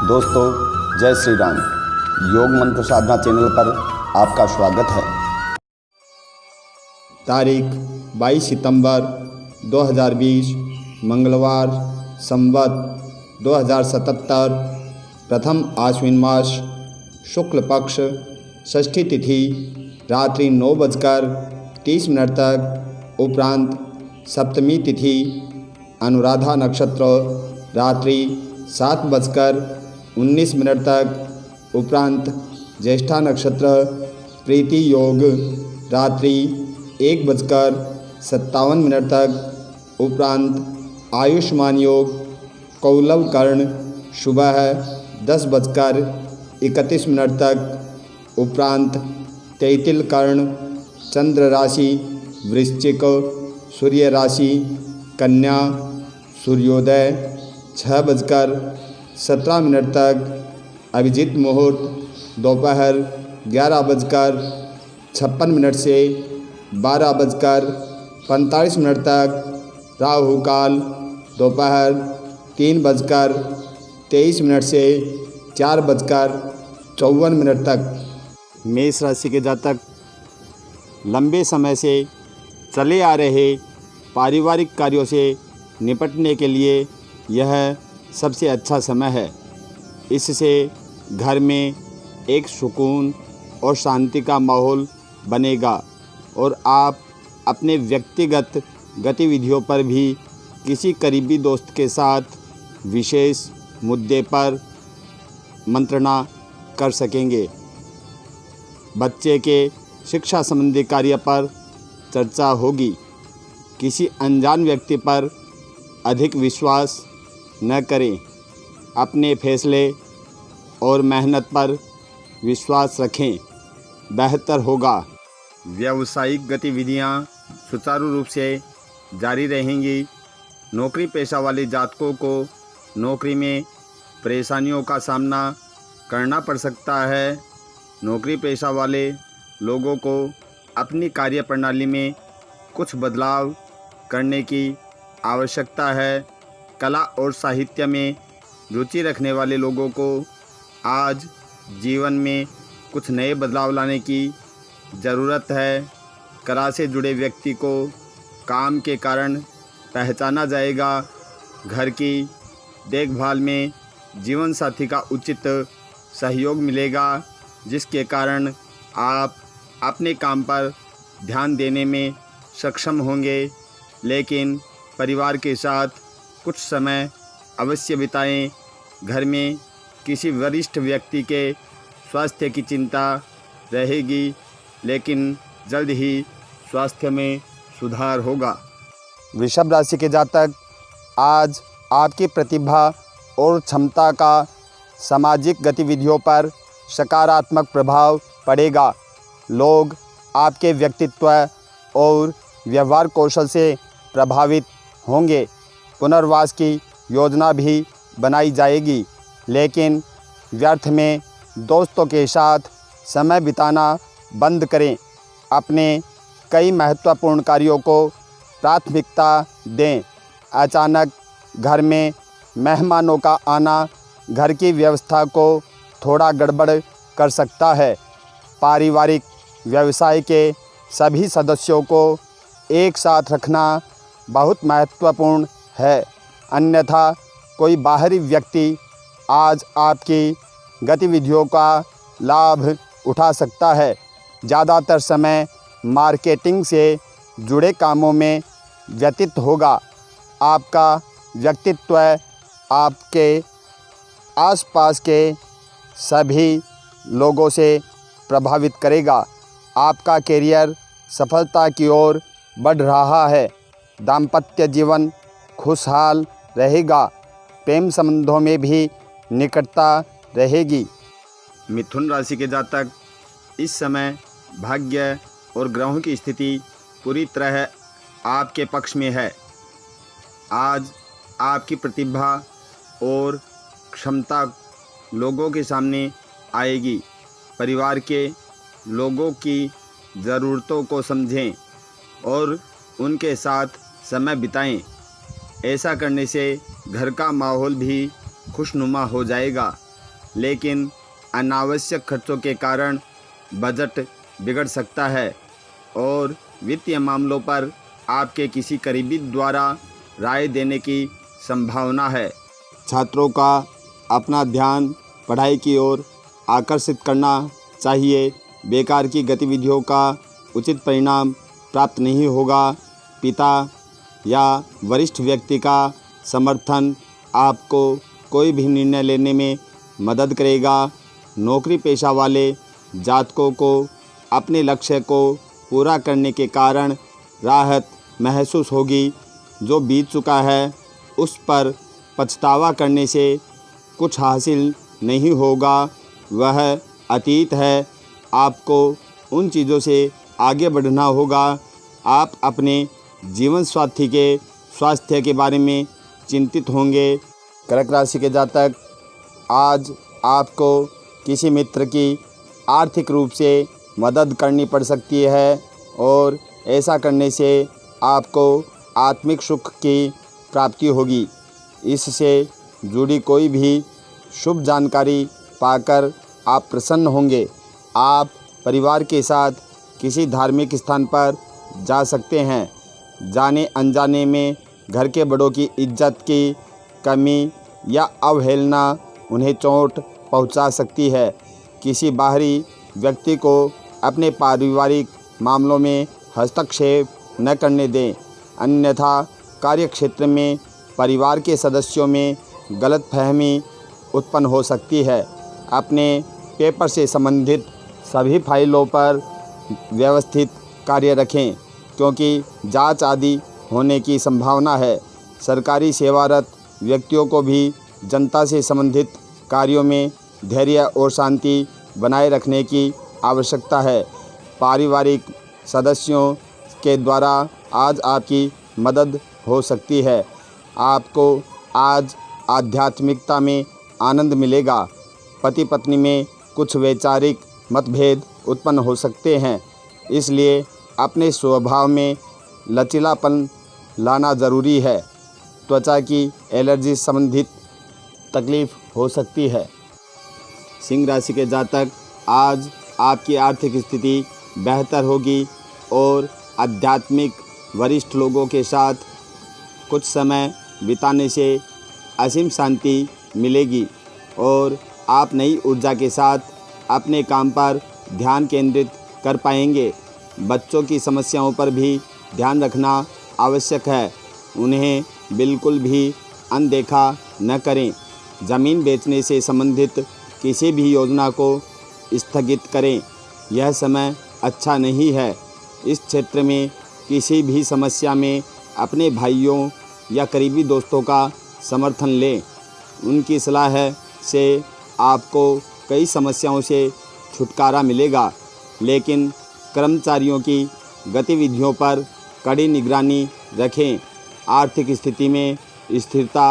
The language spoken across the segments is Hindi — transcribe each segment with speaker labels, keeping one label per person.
Speaker 1: दोस्तों जय श्री राम। योग मंत्र साधना चैनल पर आपका स्वागत है।
Speaker 2: तारीख 22 सितंबर 2020 मंगलवार संवत 2077 प्रथम आश्विन मास शुक्ल पक्ष षष्ठी तिथि रात्रि 9:30 तक, उपरांत सप्तमी तिथि अनुराधा नक्षत्र रात्रि 7:19 तक, उपरांत ज्येष्ठा नक्षत्र प्रीति योग रात्रि 1:57 तक, उपरांत आयुष्मान योग कौलव कर्ण सुबह 10:31 तक, उपरांत तैतिल कर्ण चंद्र राशि वृश्चिक, सूर्य राशि कन्या, सूर्योदय 6:17 तक, अभिजीत मुहूर्त दोपहर 11:56 से 12:45 तक, राहु काल दोपहर 3:23 से 4:54 तक। मेष राशि के जातक लंबे समय से चले आ रहे पारिवारिक कार्यों से निपटने के लिए यह सबसे अच्छा समय है। इससे घर में एक सुकून और शांति का माहौल बनेगा और आप अपने व्यक्तिगत गतिविधियों पर भी किसी करीबी दोस्त के साथ विशेष मुद्दे पर मंत्रणा कर सकेंगे। बच्चे के शिक्षा संबंधी कार्य पर चर्चा होगी। किसी अनजान व्यक्ति पर अधिक विश्वास न करें। अपने फैसले और मेहनत पर विश्वास रखें, बेहतर होगा। व्यावसायिक गतिविधियां सुचारू रूप से जारी रहेंगी। नौकरी पेशा वाले जातकों को नौकरी में परेशानियों का सामना करना पड़ सकता है। नौकरी पेशा वाले लोगों को अपनी कार्य प्रणाली में कुछ बदलाव करने की आवश्यकता है। कला और साहित्य में रुचि रखने वाले लोगों को आज जीवन में कुछ नए बदलाव लाने की ज़रूरत है। कला से जुड़े व्यक्ति को काम के कारण पहचाना जाएगा। घर की देखभाल में जीवन साथी का उचित सहयोग मिलेगा, जिसके कारण आप अपने काम पर ध्यान देने में सक्षम होंगे। लेकिन परिवार के साथ कुछ समय अवश्य बिताएं। घर में किसी वरिष्ठ व्यक्ति के स्वास्थ्य की चिंता रहेगी, लेकिन जल्द ही स्वास्थ्य में सुधार होगा। वृषभ राशि के जातक आज आपकी प्रतिभा और क्षमता का सामाजिक गतिविधियों पर सकारात्मक प्रभाव पड़ेगा। लोग आपके व्यक्तित्व और व्यवहार कौशल से प्रभावित होंगे। पुनर्वास की योजना भी बनाई जाएगी, लेकिन व्यर्थ में दोस्तों के साथ समय बिताना बंद करें। अपने कई महत्वपूर्ण कार्यों को प्राथमिकता दें। अचानक घर में मेहमानों का आना घर की व्यवस्था को थोड़ा गड़बड़ कर सकता है। पारिवारिक व्यवसाय के सभी सदस्यों को एक साथ रखना बहुत महत्वपूर्ण है, अन्यथा कोई बाहरी व्यक्ति आज आपकी गतिविधियों का लाभ उठा सकता है। ज़्यादातर समय मार्केटिंग से जुड़े कामों में व्यतीत होगा। आपका व्यक्तित्व आपके आसपास के सभी लोगों से प्रभावित करेगा। आपका करियर सफलता की ओर बढ़ रहा है। दाम्पत्य जीवन खुशहाल रहेगा। प्रेम संबंधों में भी निकटता रहेगी। मिथुन राशि के जातक इस समय भाग्य और ग्रहों की स्थिति पूरी तरह आपके पक्ष में है। आज आपकी प्रतिभा और क्षमता लोगों के सामने आएगी। परिवार के लोगों की ज़रूरतों को समझें और उनके साथ समय बिताएं। ऐसा करने से घर का माहौल भी खुशनुमा हो जाएगा। लेकिन अनावश्यक खर्चों के कारण बजट बिगड़ सकता है और वित्तीय मामलों पर आपके किसी करीबी द्वारा राय देने की संभावना है। छात्रों का अपना ध्यान पढ़ाई की ओर आकर्षित करना चाहिए। बेकार की गतिविधियों का उचित परिणाम प्राप्त नहीं होगा। पिता या वरिष्ठ व्यक्ति का समर्थन आपको कोई भी निर्णय लेने में मदद करेगा। नौकरी पेशा वाले जातकों को अपने लक्ष्य को पूरा करने के कारण राहत महसूस होगी। जो बीत चुका है उस पर पछतावा करने से कुछ हासिल नहीं होगा, वह अतीत है। आपको उन चीज़ों से आगे बढ़ना होगा। आप अपने जीवन साथी के स्वास्थ्य के बारे में चिंतित होंगे। कर्क राशि के जातक, आज आपको किसी मित्र की आर्थिक रूप से मदद करनी पड़ सकती है और ऐसा करने से आपको आत्मिक सुख की प्राप्ति होगी। इससे जुड़ी कोई भी शुभ जानकारी पाकर आप प्रसन्न होंगे। आप परिवार के साथ किसी धार्मिक स्थान पर जा सकते हैं। जाने अनजाने में घर के बड़ों की इज्जत की कमी या अवहेलना उन्हें चोट पहुंचा सकती है। किसी बाहरी व्यक्ति को अपने पारिवारिक मामलों में हस्तक्षेप न करने दें, अन्यथा कार्यक्षेत्र में परिवार के सदस्यों में गलतफहमी उत्पन्न हो सकती है। अपने पेपर से संबंधित सभी फाइलों पर व्यवस्थित कार्य रखें, क्योंकि जांच आदि होने की संभावना है। सरकारी सेवारत व्यक्तियों को भी जनता से संबंधित कार्यों में धैर्य और शांति बनाए रखने की आवश्यकता है। पारिवारिक सदस्यों के द्वारा आज आपकी मदद हो सकती है। आपको आज आध्यात्मिकता में आनंद मिलेगा। पति पत्नी में कुछ वैचारिक मतभेद उत्पन्न हो सकते हैं, इसलिए अपने स्वभाव में लचीलापन लाना ज़रूरी है। त्वचा की एलर्जी संबंधित तकलीफ हो सकती है। सिंह राशि के जातक, आज आपकी आर्थिक स्थिति बेहतर होगी और आध्यात्मिक वरिष्ठ लोगों के साथ कुछ समय बिताने से असीम शांति मिलेगी और आप नई ऊर्जा के साथ अपने काम पर ध्यान केंद्रित कर पाएंगे। बच्चों की समस्याओं पर भी ध्यान रखना आवश्यक है, उन्हें बिल्कुल भी अनदेखा न करें। ज़मीन बेचने से संबंधित किसी भी योजना को स्थगित करें, यह समय अच्छा नहीं है। इस क्षेत्र में किसी भी समस्या में अपने भाइयों या करीबी दोस्तों का समर्थन लें। उनकी सलाह से आपको कई समस्याओं से छुटकारा मिलेगा, लेकिन कर्मचारियों की गतिविधियों पर कड़ी निगरानी रखें। आर्थिक स्थिति में स्थिरता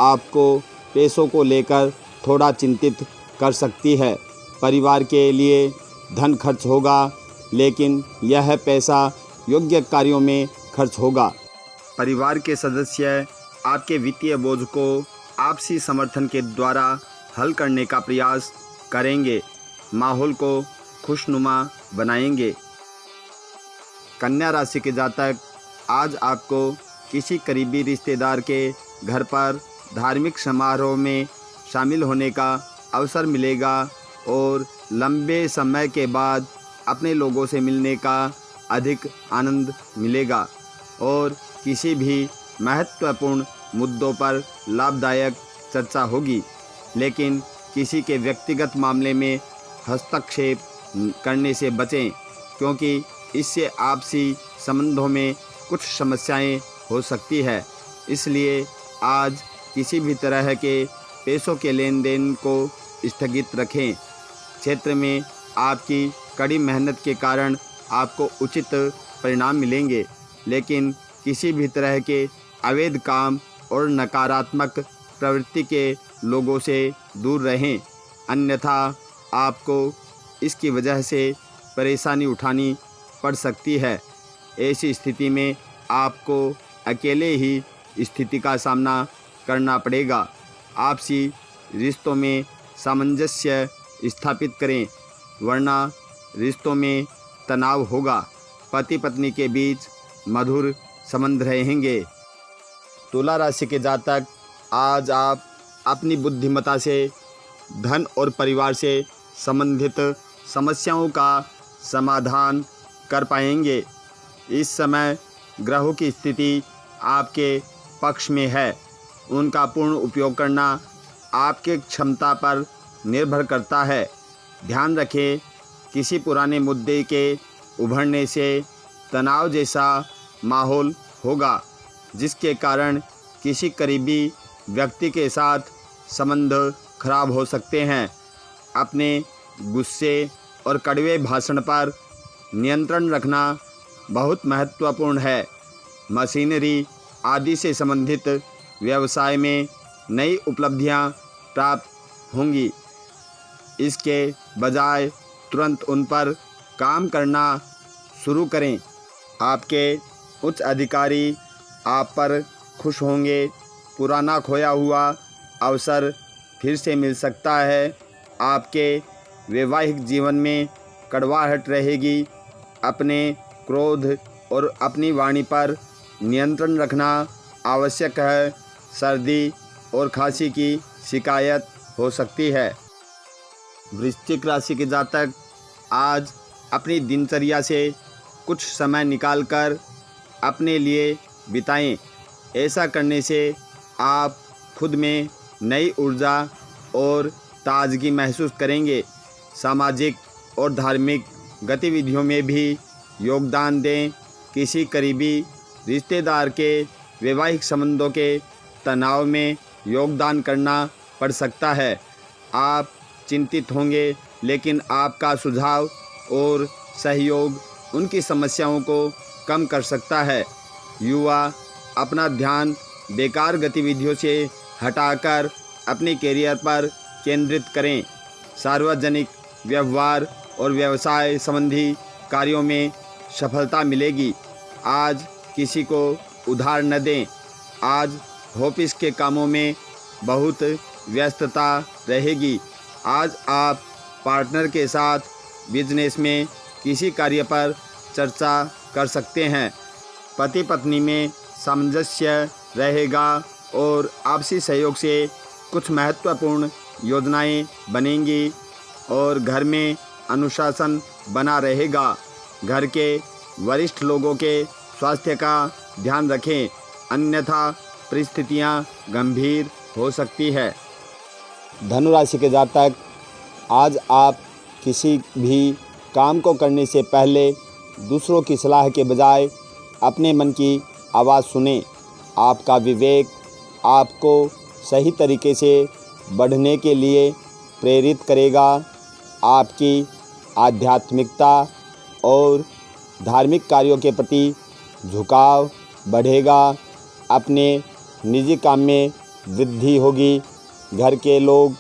Speaker 2: आपको पैसों को लेकर थोड़ा चिंतित कर सकती है। परिवार के लिए धन खर्च होगा, लेकिन यह पैसा योग्य कार्यों में खर्च होगा। परिवार के सदस्य आपके वित्तीय बोझ को आपसी समर्थन के द्वारा हल करने का प्रयास करेंगे, माहौल को खुशनुमा बनाएंगे। कन्या राशि के जातक, आज आपको किसी करीबी रिश्तेदार के घर पर धार्मिक समारोह में शामिल होने का अवसर मिलेगा और लंबे समय के बाद अपने लोगों से मिलने का अधिक आनंद मिलेगा और किसी भी महत्वपूर्ण मुद्दों पर लाभदायक चर्चा होगी। लेकिन किसी के व्यक्तिगत मामले में हस्तक्षेप करने से बचें, क्योंकि इससे आपसी संबंधों में कुछ समस्याएं हो सकती है। इसलिए आज किसी भी तरह के पैसों के लेन देन को स्थगित रखें। क्षेत्र में आपकी कड़ी मेहनत के कारण आपको उचित परिणाम मिलेंगे, लेकिन किसी भी तरह के अवैध काम और नकारात्मक प्रवृत्ति के लोगों से दूर रहें, अन्यथा आपको इसकी वजह से परेशानी उठानी पड़ सकती है। ऐसी स्थिति में आपको अकेले ही स्थिति का सामना करना पड़ेगा। आपसी रिश्तों में सामंजस्य स्थापित करें, वरना रिश्तों में तनाव होगा। पति पत्नी के बीच मधुर संबंध रहेंगे। तुला राशि के जातक, आज आप अपनी बुद्धिमत्ता से धन और परिवार से संबंधित समस्याओं का समाधान कर पाएंगे। इस समय ग्रहों की स्थिति आपके पक्ष में है। उनका पूर्ण उपयोग करना आपके क्षमता पर निर्भर करता है। ध्यान रखें, किसी पुराने मुद्दे के उभरने से तनाव जैसा माहौल होगा, जिसके कारण किसी करीबी व्यक्ति के साथ संबंध खराब हो सकते हैं। अपने गुस्से और कड़वे भाषण पर नियंत्रण रखना बहुत महत्वपूर्ण है। मशीनरी आदि से संबंधित व्यवसाय में नई उपलब्धियां प्राप्त होंगी। इसके बजाय तुरंत उन पर काम करना शुरू करें। आपके उच्च अधिकारी आप पर खुश होंगे। पुराना खोया हुआ अवसर फिर से मिल सकता है। आपके वैवाहिक जीवन में कड़वाहट रहेगी। अपने क्रोध और अपनी वाणी पर नियंत्रण रखना आवश्यक है। सर्दी और खांसी की शिकायत हो सकती है। वृश्चिक राशि के जातक, आज अपनी दिनचर्या से कुछ समय निकालकर अपने लिए बिताएं। ऐसा करने से आप खुद में नई ऊर्जा और ताजगी महसूस करेंगे। सामाजिक और धार्मिक गतिविधियों में भी योगदान दें। किसी करीबी रिश्तेदार के वैवाहिक संबंधों के तनाव में योगदान करना पड़ सकता है। आप चिंतित होंगे, लेकिन आपका सुझाव और सहयोग उनकी समस्याओं को कम कर सकता है। युवा अपना ध्यान बेकार गतिविधियों से हटाकर अपने कैरियर पर केंद्रित करें। सार्वजनिक व्यवहार और व्यवसाय संबंधी कार्यों में सफलता मिलेगी। आज किसी को उधार न दें। आज ऑफिस के कामों में बहुत व्यस्तता रहेगी। आज आप पार्टनर के साथ बिजनेस में किसी कार्य पर चर्चा कर सकते हैं। पति पत्नी में सामंजस्य रहेगा और आपसी सहयोग से कुछ महत्वपूर्ण योजनाएं बनेंगी और घर में अनुशासन बना रहेगा। घर के वरिष्ठ लोगों के स्वास्थ्य का ध्यान रखें, अन्यथा परिस्थितियां गंभीर हो सकती है। धनु राशि के जातक, आज आप किसी भी काम को करने से पहले दूसरों की सलाह के बजाय अपने मन की आवाज़ सुनें। आपका विवेक आपको सही तरीके से बढ़ने के लिए प्रेरित करेगा। आपकी आध्यात्मिकता और धार्मिक कार्यों के प्रति झुकाव बढ़ेगा। अपने निजी काम में वृद्धि होगी। घर के लोग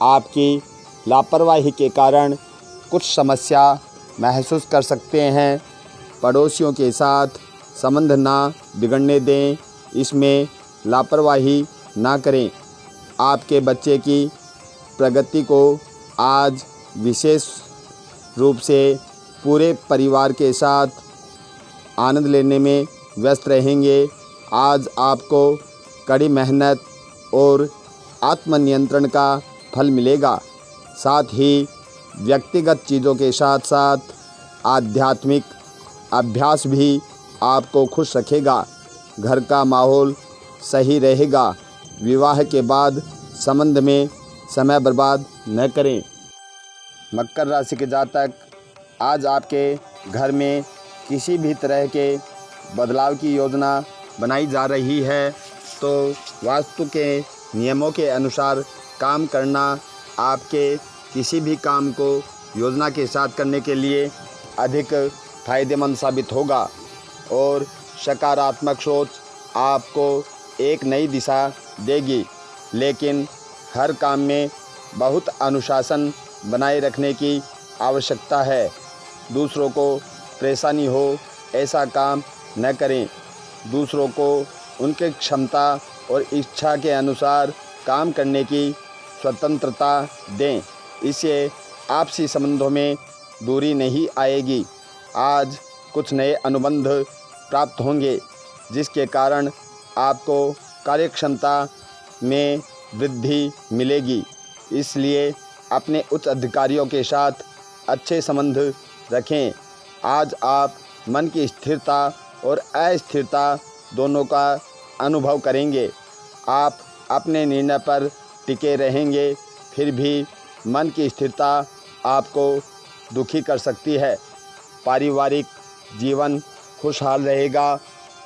Speaker 2: आपकी लापरवाही के कारण कुछ समस्या महसूस कर सकते हैं। पड़ोसियों के साथ संबंध ना बिगड़ने दें, इसमें लापरवाही ना करें। आपके बच्चे की प्रगति को आज विशेष रूप से पूरे परिवार के साथ आनंद लेने में व्यस्त रहेंगे। आज आपको कड़ी मेहनत और आत्मनियंत्रण का फल मिलेगा। साथ ही व्यक्तिगत चीज़ों के साथ साथ आध्यात्मिक अभ्यास भी आपको खुश रखेगा। घर का माहौल सही रहेगा। विवाह के बाद संबंध में समय बर्बाद न करें। मकर राशि के जातक, आज आपके घर में किसी भी तरह के बदलाव की योजना बनाई जा रही है, तो वास्तु के नियमों के अनुसार काम करना आपके किसी भी काम को योजना के साथ करने के लिए अधिक फायदेमंद साबित होगा और सकारात्मक सोच आपको एक नई दिशा देगी। लेकिन हर काम में बहुत अनुशासन बनाए रखने की आवश्यकता है। दूसरों को परेशानी हो ऐसा काम न करें। दूसरों को उनके क्षमता और इच्छा के अनुसार काम करने की
Speaker 1: स्वतंत्रता दें। इससे आपसी संबंधों में दूरी नहीं आएगी। आज कुछ नए अनुबंध प्राप्त होंगे जिसके कारण आपको कार्यक्षमता में वृद्धि मिलेगी। इसलिए अपने उच्च अधिकारियों के साथ अच्छे संबंध रखें। आज आप मन की स्थिरता और अस्थिरता दोनों का अनुभव करेंगे। आप अपने निर्णय पर टिके रहेंगे, फिर भी मन की स्थिरता आपको दुखी कर सकती है। पारिवारिक जीवन खुशहाल रहेगा।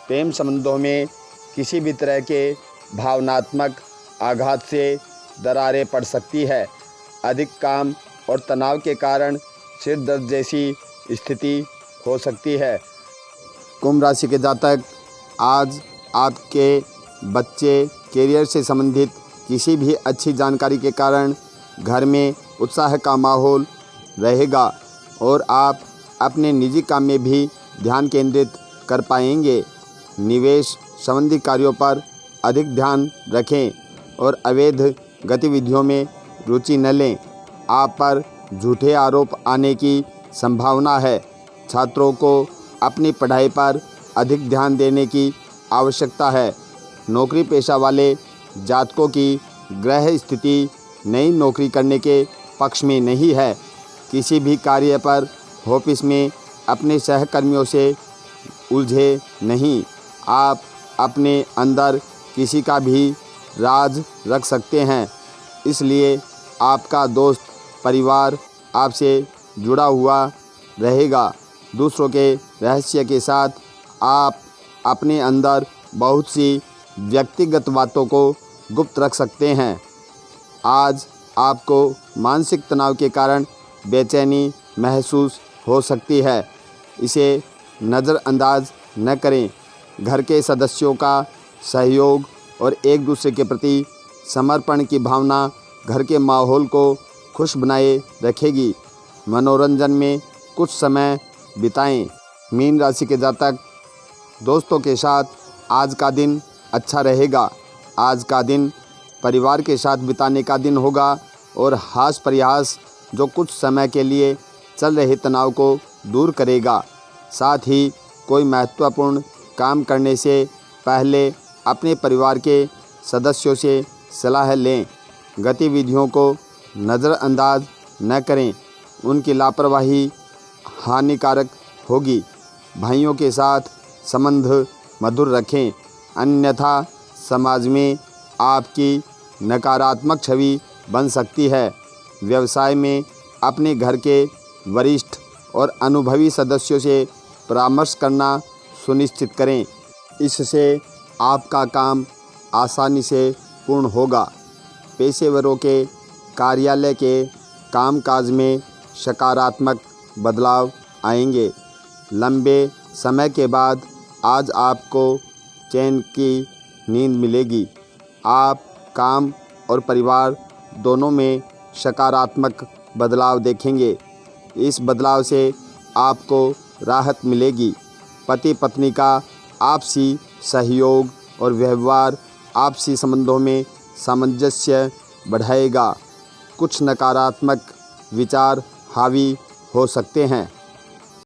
Speaker 1: प्रेम संबंधों में किसी भी तरह के भावनात्मक आघात से दरारें पड़ सकती है। अधिक काम और तनाव के कारण सिर दर्द जैसी स्थिति हो सकती है।
Speaker 2: कुंभ राशि के जातक, आज आपके बच्चे कैरियर से संबंधित किसी भी अच्छी जानकारी के कारण घर में उत्साह का माहौल रहेगा और आप अपने निजी काम में भी ध्यान केंद्रित कर पाएंगे। निवेश संबंधी कार्यों पर अधिक ध्यान रखें और अवैध गतिविधियों में रुचि न लें। आप पर झूठे आरोप आने की संभावना है। छात्रों को अपनी पढ़ाई पर अधिक ध्यान देने की आवश्यकता है। नौकरी पेशा वाले जातकों की ग्रह स्थिति नई नौकरी करने के पक्ष में नहीं है। किसी भी कार्य पर ऑफिस में अपने सहकर्मियों से उलझे नहीं। आप अपने अंदर किसी का भी राज रख सकते हैं, इसलिए आपका दोस्त परिवार आपसे जुड़ा हुआ रहेगा। दूसरों के रहस्य के साथ आप अपने अंदर बहुत सी व्यक्तिगत बातों को गुप्त रख सकते हैं। आज आपको मानसिक तनाव के कारण बेचैनी महसूस हो सकती है, इसे नज़रअंदाज न करें। घर के सदस्यों का सहयोग और एक दूसरे के प्रति समर्पण की भावना घर के माहौल को खुश बनाए रखेगी। मनोरंजन में कुछ समय बिताएं। मीन राशि के जातक, दोस्तों के साथ आज का दिन अच्छा रहेगा। आज का दिन परिवार के साथ बिताने का दिन होगा और हास प्रयास जो कुछ समय के लिए चल रहे तनाव को दूर करेगा। साथ ही कोई महत्वपूर्ण काम करने से पहले अपने परिवार के सदस्यों से सलाह लें। गतिविधियों को नज़रअंदाज न करें, उनकी लापरवाही हानिकारक होगी। भाइयों के साथ संबंध मधुर रखें, अन्यथा समाज में आपकी नकारात्मक छवि बन सकती है। व्यवसाय में अपने घर के वरिष्ठ और अनुभवी सदस्यों से परामर्श करना सुनिश्चित करें, इससे आपका काम आसानी से पूर्ण होगा। पेशेवरों के कार्यालय के कामकाज में सकारात्मक बदलाव आएंगे। लंबे समय के बाद आज आपको चैन की नींद मिलेगी। आप काम और परिवार दोनों में सकारात्मक बदलाव देखेंगे। इस बदलाव से आपको राहत मिलेगी। पति पत्नी का आपसी सहयोग और व्यवहार आपसी संबंधों में सामंजस्य बढ़ाएगा। कुछ नकारात्मक विचार हावी हो सकते हैं,